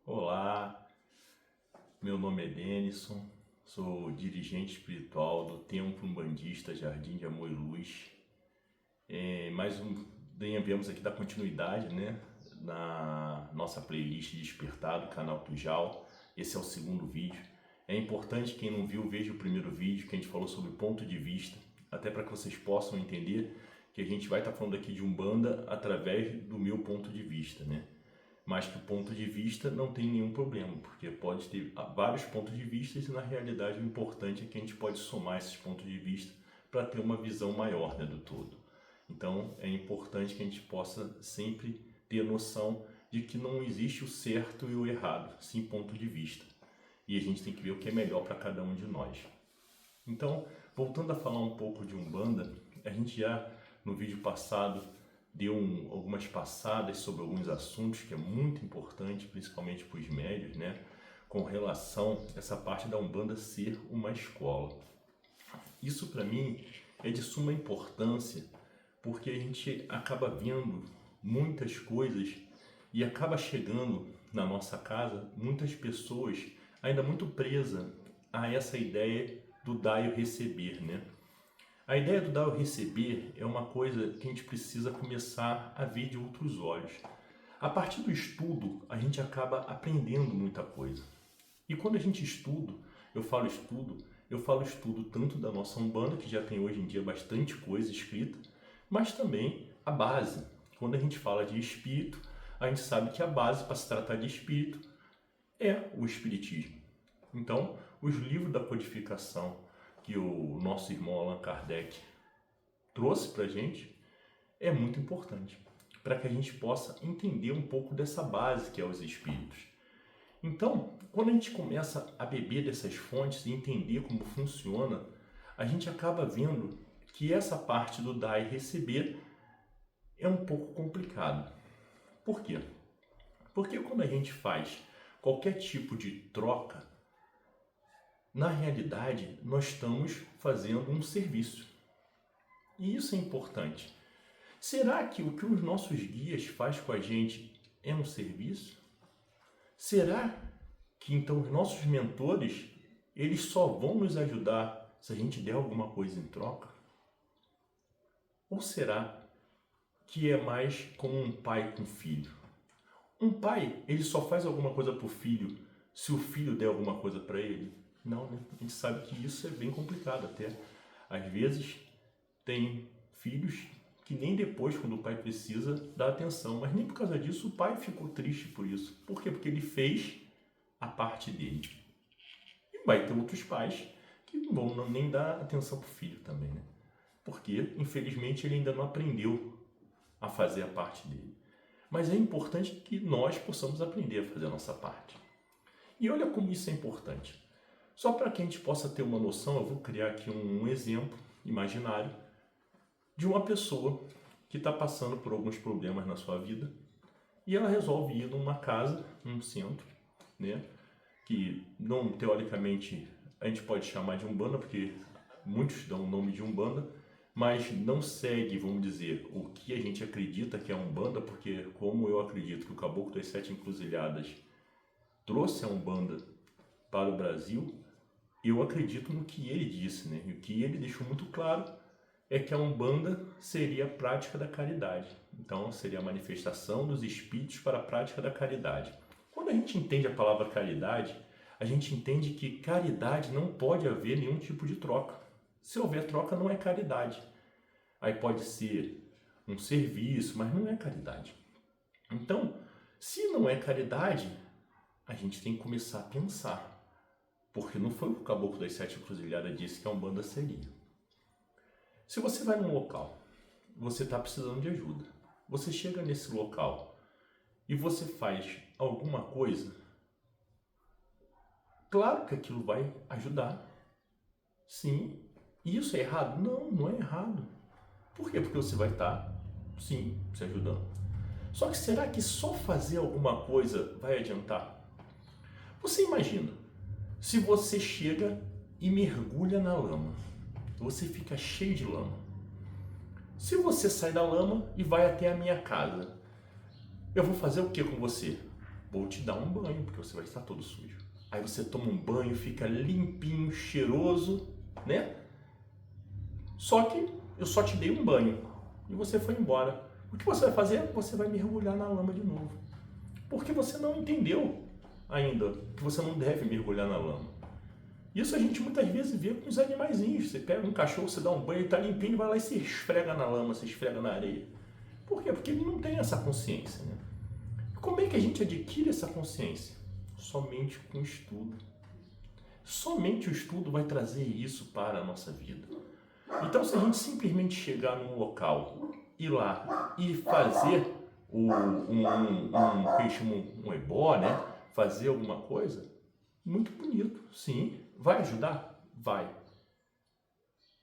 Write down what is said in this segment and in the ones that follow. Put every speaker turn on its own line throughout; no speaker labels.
Olá, meu nome é Denison, sou dirigente espiritual do Templo Umbandista Jardim de Amor e Luz. Viemos aqui dar continuidade, na nossa playlist Despertar do canal Tujal. Esse é o segundo vídeo. É importante, quem não viu, veja o primeiro vídeo que a gente falou sobre ponto de vista, até para que vocês possam entender que a gente vai estar falando aqui de Umbanda através do meu ponto de vista, Mas que o ponto de vista não tem nenhum problema, porque pode ter vários pontos de vista e na realidade o importante é que a gente pode somar esses pontos de vista para ter uma visão maior, do todo. Então é importante que a gente possa sempre ter noção de que não existe o certo e o errado, sim ponto de vista. E a gente tem que ver o que é melhor para cada um de nós. Então, voltando a falar um pouco de Umbanda, a gente já no vídeo passado deu algumas passadas sobre alguns assuntos que é muito importante, principalmente para os médios, com relação a essa parte da Umbanda ser uma escola. Isso para mim é de suma importância, porque a gente acaba vendo muitas coisas e acaba chegando na nossa casa muitas pessoas ainda muito presas a essa ideia do dar e o receber, A ideia do dar e receber é uma coisa que a gente precisa começar a ver de outros olhos. A partir do estudo, a gente acaba aprendendo muita coisa. E quando a gente estuda, eu falo estudo tanto da nossa Umbanda, que já tem hoje em dia bastante coisa escrita, mas também a base. Quando a gente fala de espírito, a gente sabe que a base para se tratar de espírito é o espiritismo. Então, os livros da codificação que o nosso irmão Allan Kardec trouxe para a gente é muito importante, para que a gente possa entender um pouco dessa base que é os espíritos. Então, quando a gente começa a beber dessas fontes e entender como funciona, a gente acaba vendo que essa parte do dar e receber é um pouco complicado. Por quê? Porque quando a gente faz qualquer tipo de troca, na realidade, nós estamos fazendo um serviço. E isso é importante. Será que o que os nossos guias fazem com a gente é um serviço? Será que então os nossos mentores, eles só vão nos ajudar se a gente der alguma coisa em troca? Ou será que é mais como um pai com filho? Um pai, ele só faz alguma coisa para o filho se o filho der alguma coisa para ele? Não, A gente sabe que isso é bem complicado até. Às vezes tem filhos que nem depois, quando o pai precisa, dá atenção. Mas nem por causa disso o pai ficou triste por isso. Por quê? Porque ele fez a parte dele. E vai ter outros pais que não vão nem dar atenção para o filho também, Porque, infelizmente, ele ainda não aprendeu a fazer a parte dele. Mas é importante que nós possamos aprender a fazer a nossa parte. E olha como isso é importante. Só para que a gente possa ter uma noção, eu vou criar aqui um exemplo imaginário de uma pessoa que está passando por alguns problemas na sua vida e ela resolve ir numa casa, num centro, que não, teoricamente, a gente pode chamar de Umbanda, porque muitos dão o nome de Umbanda, mas não segue, vamos dizer, o que a gente acredita que é Umbanda, porque como eu acredito que o Caboclo das Sete Encruzilhadas trouxe a Umbanda para o Brasil, eu acredito no que ele disse, E o que ele deixou muito claro é que a Umbanda seria a prática da caridade. Então, seria a manifestação dos espíritos para a prática da caridade. Quando a gente entende a palavra caridade, a gente entende que caridade não pode haver nenhum tipo de troca. Se houver troca, não é caridade. Aí pode ser um serviço, mas não é caridade. Então, se não é caridade, a gente tem que começar a pensar. Porque não foi o que o Caboclo das Sete Encruzilhadas disse que a Umbanda seria. Se você vai num local, você está precisando de ajuda. Você chega nesse local e você faz alguma coisa, claro que aquilo vai ajudar. Sim. E isso é errado? Não, não é errado. Por quê? Porque você vai estar, sim, se ajudando. Só que será que só fazer alguma coisa vai adiantar? Você imagina, se você chega e mergulha na lama, você fica cheio de lama. Se você sai da lama e vai até a minha casa, eu vou fazer o que com você? Vou te dar um banho, porque você vai estar todo sujo. Aí você toma um banho, fica limpinho, cheiroso, né? Só que eu só te dei um banho e você foi embora. O que você vai fazer? Você vai mergulhar na lama de novo. Porque você não entendeu ainda que você não deve mergulhar na lama. Isso a gente muitas vezes vê com os animaizinhos. Você pega um cachorro, você dá um banho, ele está limpinho, vai lá e se esfrega na lama, se esfrega na areia. Por quê? Porque ele não tem essa consciência, né? Como é que a gente adquire essa consciência? Somente com estudo. Somente o estudo vai trazer isso para a nossa vida. Então, se a gente simplesmente chegar num local, ir lá e fazer que eles chamam um ebó, né? Fazer alguma coisa, muito bonito, sim. Vai ajudar? Vai.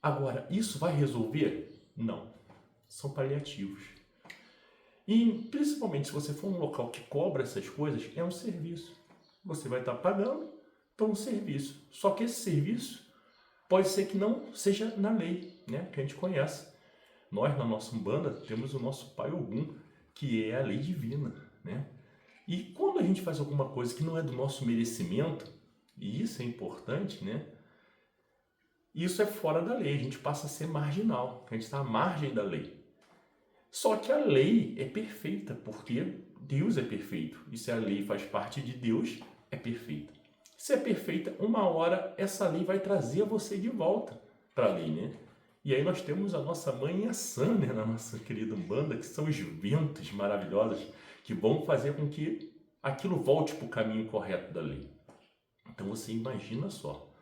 Agora, isso vai resolver? Não. São paliativos. E, principalmente, se você for um local que cobra essas coisas, é um serviço. Você vai estar pagando por um serviço. Só que esse serviço pode ser que não seja na lei, né? Que a gente conhece. Nós, na nossa Umbanda, temos o nosso Pai Ogum, que é a lei divina, né? E quando a gente faz alguma coisa que não é do nosso merecimento, e isso é importante, né? Isso é fora da lei, a gente passa a ser marginal, a gente está à margem da lei. Só que a lei é perfeita, porque Deus é perfeito. E se a lei faz parte de Deus, é perfeita. Se é perfeita, uma hora essa lei vai trazer você de volta para a lei, né? E aí nós temos a nossa mãe Iaçã, né, na nossa querida Umbanda, que são os ventos maravilhosos que vão fazer com que aquilo volte para o caminho correto da lei. Então você imagina só.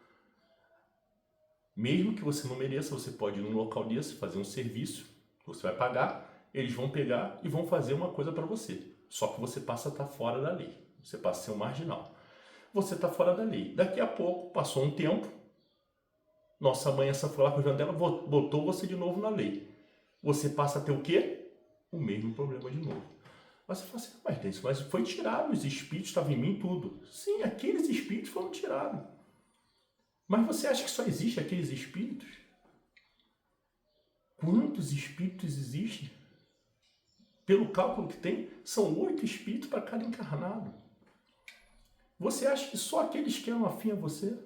Mesmo que você não mereça, você pode ir num local desse, fazer um serviço, você vai pagar, eles vão pegar e vão fazer uma coisa para você. Só que você passa a estar fora da lei, você passa a ser um marginal. Você está fora da lei. Daqui a pouco, passou um tempo, nossa mãe essa foi lá com a dela, botou você de novo na lei. Você passa a ter o quê? O mesmo problema de novo. Mas você fala assim, mas foi tirado, os espíritos estavam em mim tudo. Sim, aqueles espíritos foram tirados. Mas você acha que só existem aqueles espíritos? Quantos espíritos existem? Pelo cálculo que tem, são 8 espíritos para cada encarnado. Você acha que só aqueles que eram afim a você?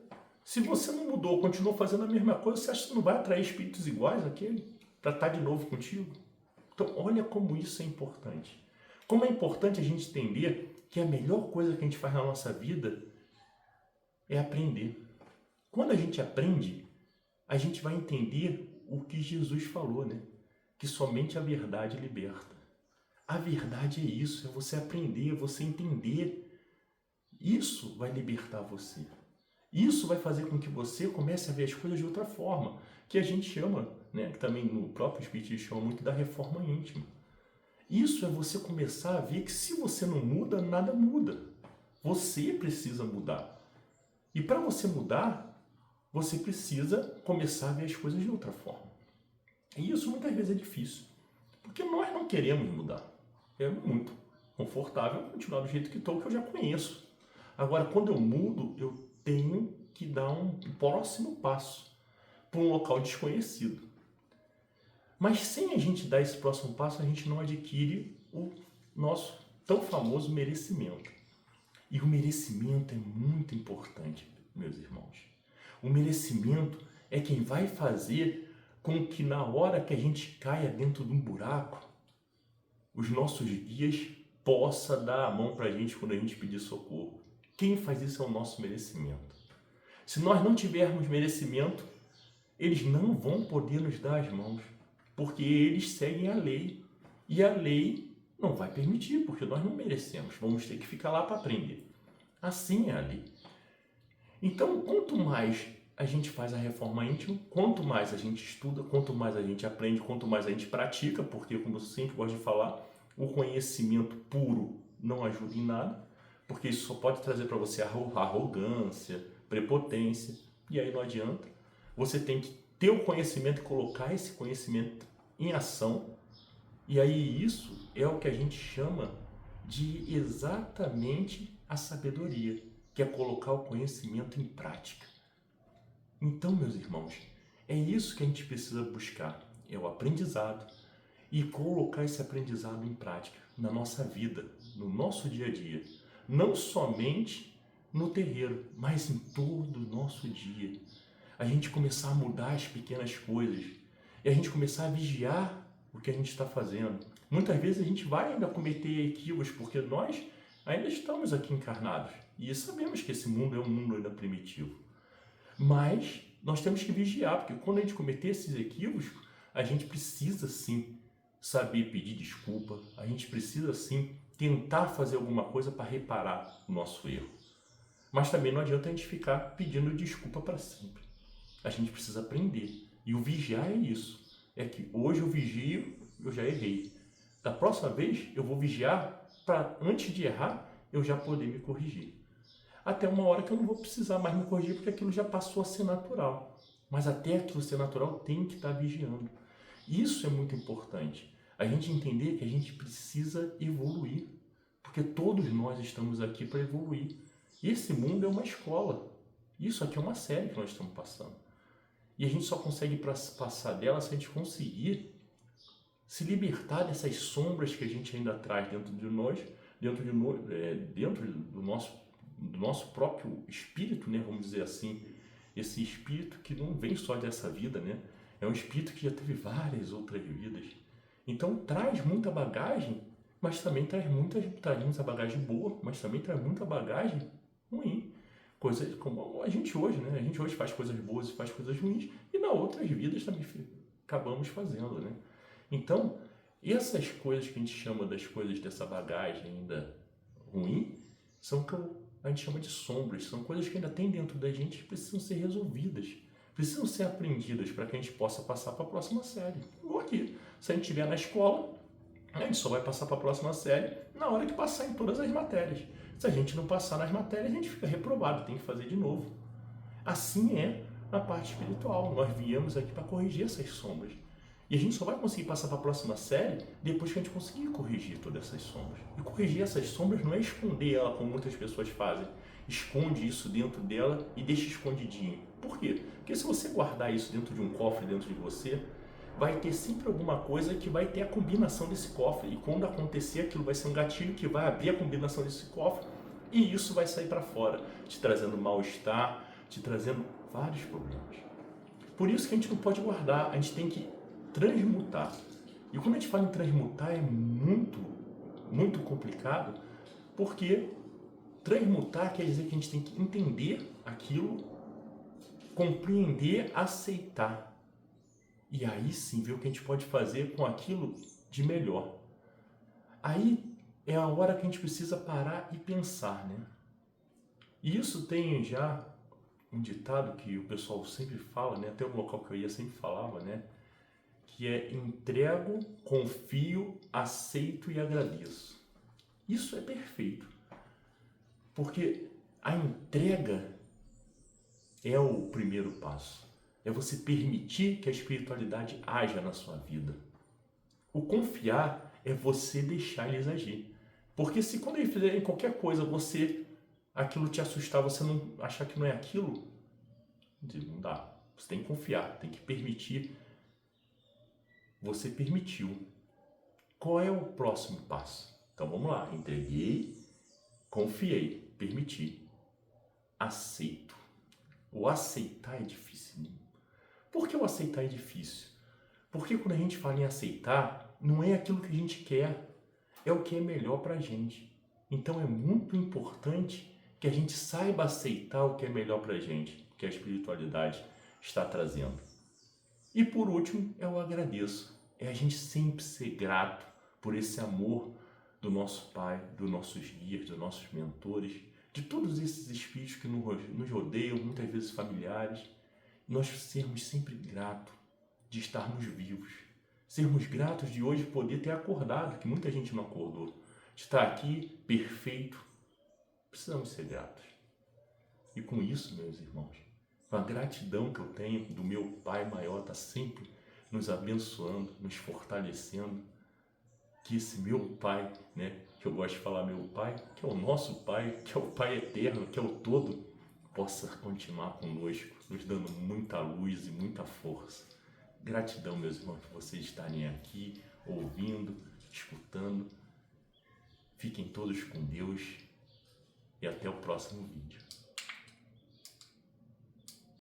Se você não mudou, continuou fazendo a mesma coisa, você acha que você não vai atrair espíritos iguais àquele para estar de novo contigo? Então, olha como isso é importante. Como é importante a gente entender que a melhor coisa que a gente faz na nossa vida é aprender. Quando a gente aprende, a gente vai entender o que Jesus falou, né? Que somente a verdade liberta. A verdade é isso, é você aprender, é você entender. Isso vai libertar você. Isso vai fazer com que você comece a ver as coisas de outra forma, que a gente chama, né, que também no próprio Espiritismo chama muito da reforma íntima. Isso é você começar a ver que se você não muda, nada muda. Você precisa mudar. E para você mudar, você precisa começar a ver as coisas de outra forma. E isso muitas vezes é difícil, porque nós não queremos mudar. É muito confortável continuar do jeito que estou, que eu já conheço. Agora, quando eu mudo, eu tenho que dar um próximo passo para um local desconhecido. Mas sem a gente dar esse próximo passo, a gente não adquire o nosso tão famoso merecimento. E o merecimento é muito importante, meus irmãos. O merecimento é quem vai fazer com que na hora que a gente caia dentro de um buraco, os nossos guias possam dar a mão para a gente quando a gente pedir socorro. Quem faz isso é o nosso merecimento. Se nós não tivermos merecimento, eles não vão poder nos dar as mãos, porque eles seguem a lei. E a lei não vai permitir, porque nós não merecemos. Vamos ter que ficar lá para aprender. Assim é a lei. Então, quanto mais a gente faz a reforma íntima, quanto mais a gente estuda, quanto mais a gente aprende, quanto mais a gente pratica, porque, como eu sempre gosto de falar, o conhecimento puro não ajuda em nada, porque isso só pode trazer para você arrogância, prepotência, e aí não adianta. Você tem que ter o conhecimento e colocar esse conhecimento em ação, e aí isso é o que a gente chama de exatamente a sabedoria, que é colocar o conhecimento em prática. Então, meus irmãos, é isso que a gente precisa buscar, é o aprendizado e colocar esse aprendizado em prática na nossa vida, no nosso dia a dia, não somente no terreiro, mas em todo o nosso dia. A gente começar a mudar as pequenas coisas e a gente começar a vigiar o que a gente está fazendo. Muitas vezes a gente vai ainda cometer equívocos porque nós ainda estamos aqui encarnados e sabemos que esse mundo é um mundo ainda primitivo. Mas nós temos que vigiar, porque quando a gente cometer esses equívocos, a gente precisa sim saber pedir desculpa, a gente precisa sim tentar fazer alguma coisa para reparar o nosso erro. Mas também não adianta a gente ficar pedindo desculpa para sempre. A gente precisa aprender. E o vigiar é isso. É que hoje eu vigio, eu já errei. Da próxima vez eu vou vigiar para antes de errar eu já poder me corrigir. Até uma hora que eu não vou precisar mais me corrigir porque aquilo já passou a ser natural. Mas até aquilo ser natural tem que estar vigiando. Isso é muito importante. A gente entender que a gente precisa evoluir. Porque todos nós estamos aqui para evoluir. E esse mundo é uma escola. Isso aqui é uma série que nós estamos passando. E a gente só consegue passar dela se a gente conseguir se libertar dessas sombras que a gente ainda traz dentro de nós, dentro do nosso próprio espírito, né? Vamos dizer assim. Esse espírito que não vem só dessa vida, né? É um espírito que já teve várias outras vidas. Então traz muita bagagem, mas também traz muita bagagem boa, mas também traz muita bagagem ruim. Coisas como a gente hoje, né? A gente hoje faz coisas boas e faz coisas ruins, e nas outras vidas também acabamos fazendo, né? Então, essas coisas que a gente chama das coisas dessa bagagem ainda ruim, são que a gente chama de sombras, são coisas que ainda tem dentro da gente que precisam ser resolvidas, precisam ser aprendidas para que a gente possa passar para a próxima série. Igual aqui, se a gente estiver na escola, a gente só vai passar para a próxima série na hora que passar em todas as matérias. Se a gente não passar nas matérias, a gente fica reprovado, tem que fazer de novo. Assim é na parte espiritual. Nós viemos aqui para corrigir essas sombras. E a gente só vai conseguir passar para a próxima série depois que a gente conseguir corrigir todas essas sombras. E corrigir essas sombras não é esconder ela, como muitas pessoas fazem. Esconde isso dentro dela e deixa escondidinho. Por quê? Porque se você guardar isso dentro de um cofre dentro de você, vai ter sempre alguma coisa que vai ter a combinação desse cofre. E quando acontecer, aquilo vai ser um gatilho que vai abrir a combinação desse cofre e isso vai sair para fora, te trazendo mal-estar, te trazendo vários problemas. Por isso que a gente não pode guardar, a gente tem que transmutar. E quando a gente fala em transmutar é muito, muito complicado, porque transmutar quer dizer que a gente tem que entender aquilo, compreender, aceitar. E aí sim ver o que a gente pode fazer com aquilo de melhor. Aí é a hora que a gente precisa parar e pensar, né? E isso tem já um ditado que o pessoal sempre fala, né? Até o local que eu ia sempre falava, né? Que é entrego, confio, aceito e agradeço. Isso é perfeito. Porque a entrega é o primeiro passo. É você permitir que a espiritualidade haja na sua vida. O confiar é você deixar eles agir. Porque se quando eles fizerem qualquer coisa, aquilo te assustar, você não achar que não é aquilo, não dá. Você tem que confiar, tem que permitir. Você permitiu. Qual é o próximo passo? Então vamos lá. Entreguei, confiei, permiti, aceito. O aceitar é difícil. Por que o aceitar é difícil? Porque quando a gente fala em aceitar, não é aquilo que a gente quer, é o que é melhor para a gente. Então é muito importante que a gente saiba aceitar o que é melhor para a gente, que a espiritualidade está trazendo. E por último, é o agradeço. É a gente sempre ser grato por esse amor do nosso Pai, dos nossos guias, dos nossos mentores, de todos esses espíritos que nos rodeiam, muitas vezes familiares. Nós sermos sempre gratos de estarmos vivos. Sermos gratos de hoje poder ter acordado, que muita gente não acordou. De estar aqui, perfeito. Precisamos ser gratos. E com isso, meus irmãos, com a gratidão que eu tenho do meu Pai maior, está sempre nos abençoando, nos fortalecendo, que esse meu Pai, né, que eu gosto de falar meu Pai, que é o nosso Pai, que é o Pai eterno, que é o todo, possa continuar conosco, nos dando muita luz e muita força. Gratidão, meus irmãos, por vocês estarem aqui, ouvindo, escutando. Fiquem todos com Deus e até o próximo vídeo.